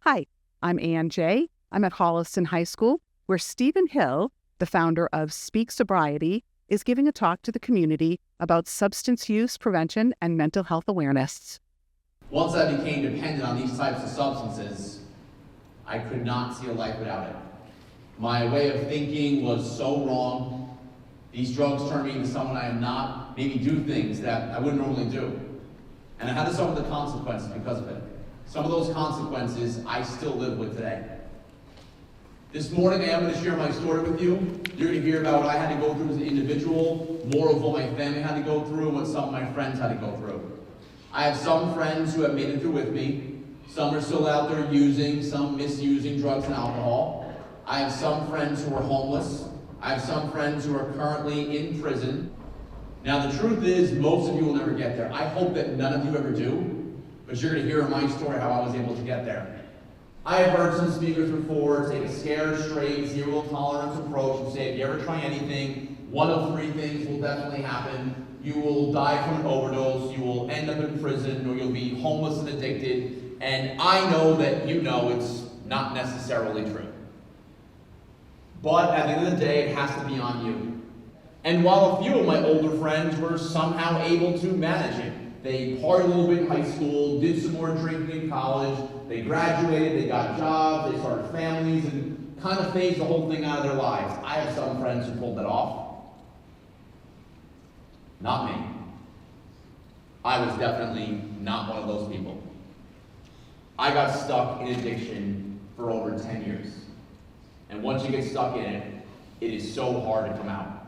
Hi, I'm Jeye. I'm at Holliston High School, where Stephen Hill, the founder of Speak Sobriety, is giving a talk to the community about substance use prevention and mental health awareness. Once I became dependent on these types of substances, I could not see a life without it. My way of thinking was so wrong. These drugs turned me into someone I am not, made me do things that I wouldn't normally do. And I had to suffer the consequences because of it. Some of those consequences I still live with today. This morning I am going to share my story with you. You're going to hear about what I had to go through as an individual, more of what my family had to go through, and what some of my friends had to go through. I have some friends who have made it through with me. Some are still out there using, some misusing drugs and alcohol. I have some friends who are homeless. I have some friends who are currently in prison. Now the truth is, most of you will never get there. I hope that none of you ever do, but you're going to hear in my story how I was able to get there. I have heard some speakers before take a scared, straight, zero tolerance approach and say if you ever try anything, one of three things will definitely happen. You will die from an overdose, you will end up in prison, or you'll be homeless and addicted. And I know that you know it's not necessarily true. But at the end of the day, it has to be on you. And while a few of my older friends were somehow able to manage it, they partied a little bit in high school, did some more drinking in college, they graduated, they got jobs, they started families, and kind of phased the whole thing out of their lives. I have some friends who pulled that off. Not me. I was definitely not one of those people. I got stuck in addiction for over 10 years. And once you get stuck in it, it is so hard to come out.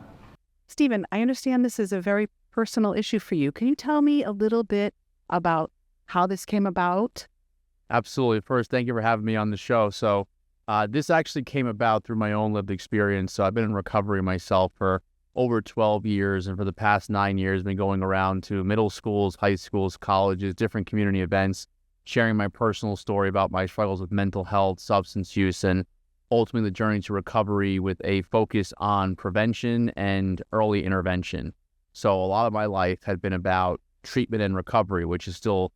Stephen, I understand this is a very personal issue for you. Can you tell me a little bit about how this came about? Absolutely. First, thank you for having me on the show. So this actually came about through my own lived experience. So I've been in recovery myself for over 12 years. And for the past 9 years, been going around to middle schools, high schools, colleges, different community events, sharing my personal story about my struggles with mental health, substance use, and ultimately the journey to recovery with a focus on prevention and early intervention. So a lot of my life had been about treatment and recovery, which is still,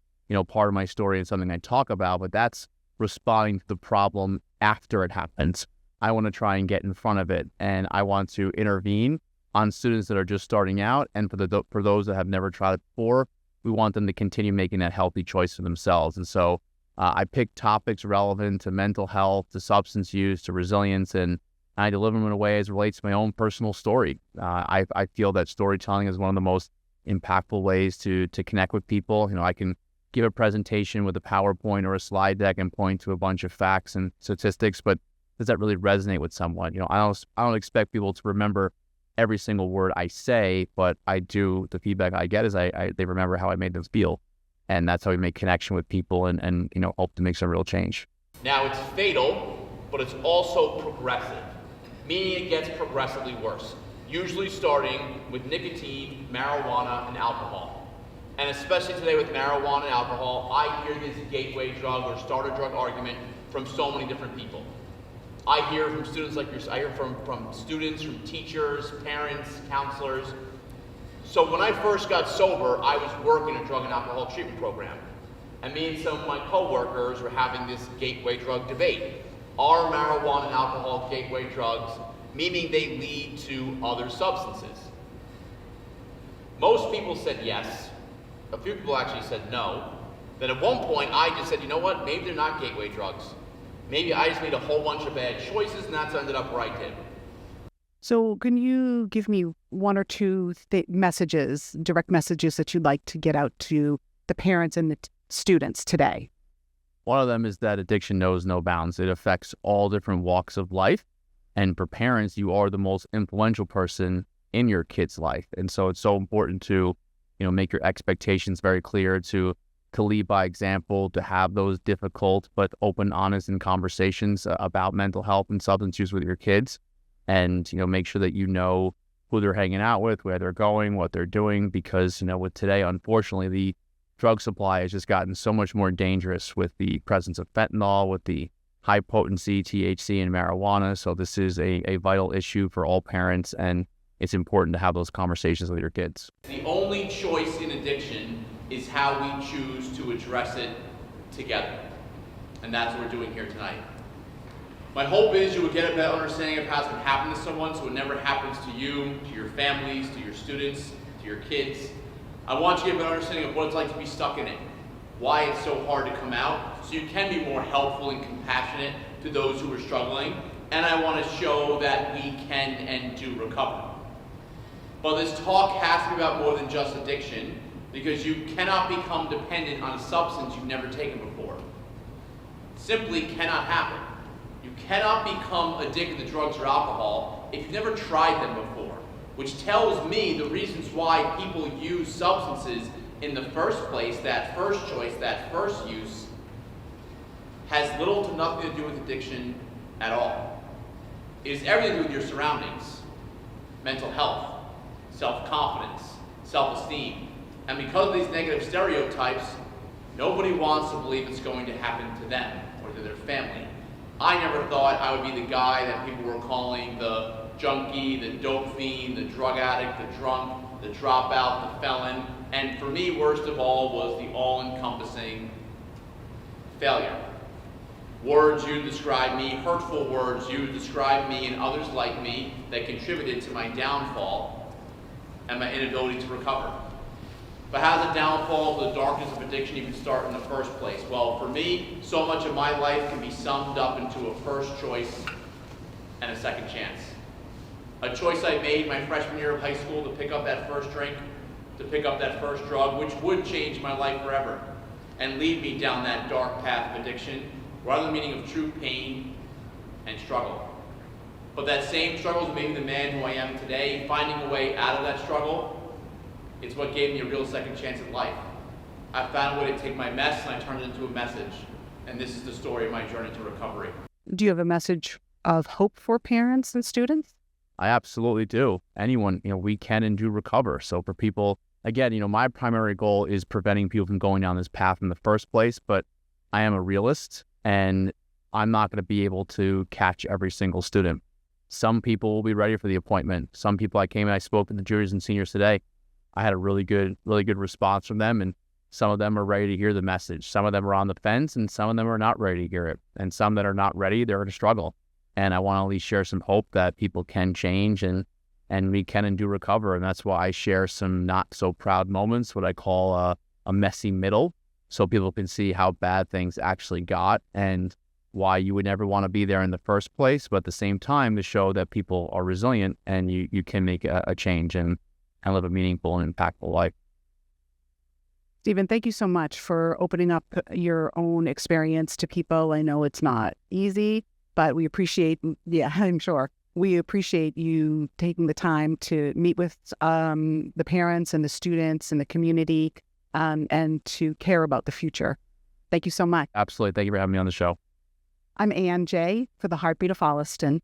part of my story and something I talk about, but that's responding to the problem after it happens. I want to try and get in front of it, and I want to intervene on students that are just starting out, and for those that have never tried it before, we want them to continue making that healthy choice for themselves. And so I picked topics relevant to mental health, to substance use, to resilience, and I deliver them in a way as it relates to my own personal story. I feel that storytelling is one of the most impactful ways to connect with people. I can give a presentation with a PowerPoint or a slide deck and point to a bunch of facts and statistics, but does that really resonate with someone? I don't expect people to remember every single word I say, but I do. The feedback I get is they remember how I made them feel, and that's how we make connection with people and hope to make some real change. Now it's fatal, but it's also progressive, meaning it gets progressively worse, usually starting with nicotine, marijuana, and alcohol. And especially today with marijuana and alcohol, I hear this gateway drug or starter drug argument from so many different people. I hear from students like yours, I hear from students, from teachers, parents, counselors. So when I first got sober, I was working a drug and alcohol treatment program. And me and some of my coworkers were having this gateway drug debate. Are marijuana and alcohol gateway drugs, meaning they lead to other substances? Most people said yes. A few people actually said no. Then at one point, I just said, you know what, maybe they're not gateway drugs. Maybe I just made a whole bunch of bad choices, and that's ended up where I did. So can you give me one or two messages, direct messages that you'd like to get out to the parents and the students today? One of them is that addiction knows no bounds. It affects all different walks of life. And for parents, you are the most influential person in your kid's life. And so it's so important to, make your expectations very clear, to lead by example, to have those difficult but open, honest conversations about mental health and substance use with your kids. And, make sure that who they're hanging out with, where they're going, what they're doing, because, with today, unfortunately, the drug supply has just gotten so much more dangerous with the presence of fentanyl, with the high potency THC and marijuana. So this is a vital issue for all parents, and it's important to have those conversations with your kids. The only choice in addiction is how we choose to address it together. And that's what we're doing here tonight. My hope is you will get a better understanding of how it's been happening to someone so it never happens to you, to your families, to your students, to your kids. I want you to get a better understanding of what it's like to be stuck in it, why it's so hard to come out, so you can be more helpful and compassionate to those who are struggling. And I want to show that we can and do recover. But this talk has to be about more than just addiction, because you cannot become dependent on a substance you've never taken before. It simply cannot happen. You cannot become addicted to drugs or alcohol if you've never tried them before, which tells me the reasons why people use substances in the first place, that first choice, that first use, has little to nothing to do with addiction at all. It is everything to do with your surroundings, mental health, self-confidence, self-esteem. And because of these negative stereotypes, nobody wants to believe it's going to happen to them or to their family. I never thought I would be the guy that people were calling the junkie, the dope fiend, the drug addict, the drunk, the dropout, the felon, and for me, worst of all, was the all-encompassing failure. Words used to describe me, hurtful words used to describe me and others like me that contributed to my downfall and my inability to recover. But how does a downfall to the darkness of addiction even start in the first place? Well, for me, so much of my life can be summed up into a first choice and a second chance. A choice I made my freshman year of high school to pick up that first drink, to pick up that first drug, which would change my life forever and lead me down that dark path of addiction, rather than the meaning of true pain and struggle. But that same struggle is maybe the man who I am today, finding a way out of that struggle. It's what gave me a real second chance at life. I found a way to take my mess and I turned it into a message. And this is the story of my journey to recovery. Do you have a message of hope for parents and students? I absolutely do. Anyone, we can and do recover. So for people, again, my primary goal is preventing people from going down this path in the first place, but I am a realist and I'm not going to be able to catch every single student. Some people will be ready for the appointment. Some people I spoke with the juniors and seniors today. I had a really good response from them, and some of them are ready to hear the message. Some of them are on the fence, and some of them are not ready to hear it. And some that are not ready, they're going to struggle. And I want to at least share some hope that people can change and we can and do recover. And that's why I share some not so proud moments, what I call a messy middle, so people can see how bad things actually got and why you would never want to be there in the first place. But at the same time, to show that people are resilient and you can make a change and live a meaningful and impactful life. Stephen, thank you so much for opening up your own experience to people. I know it's not easy, but we appreciate, I'm sure, we appreciate you taking the time to meet with the parents and the students and the community and to care about the future. Thank you so much. Absolutely. Thank you for having me on the show. I'm Jeye for the Heartbeat of Holliston.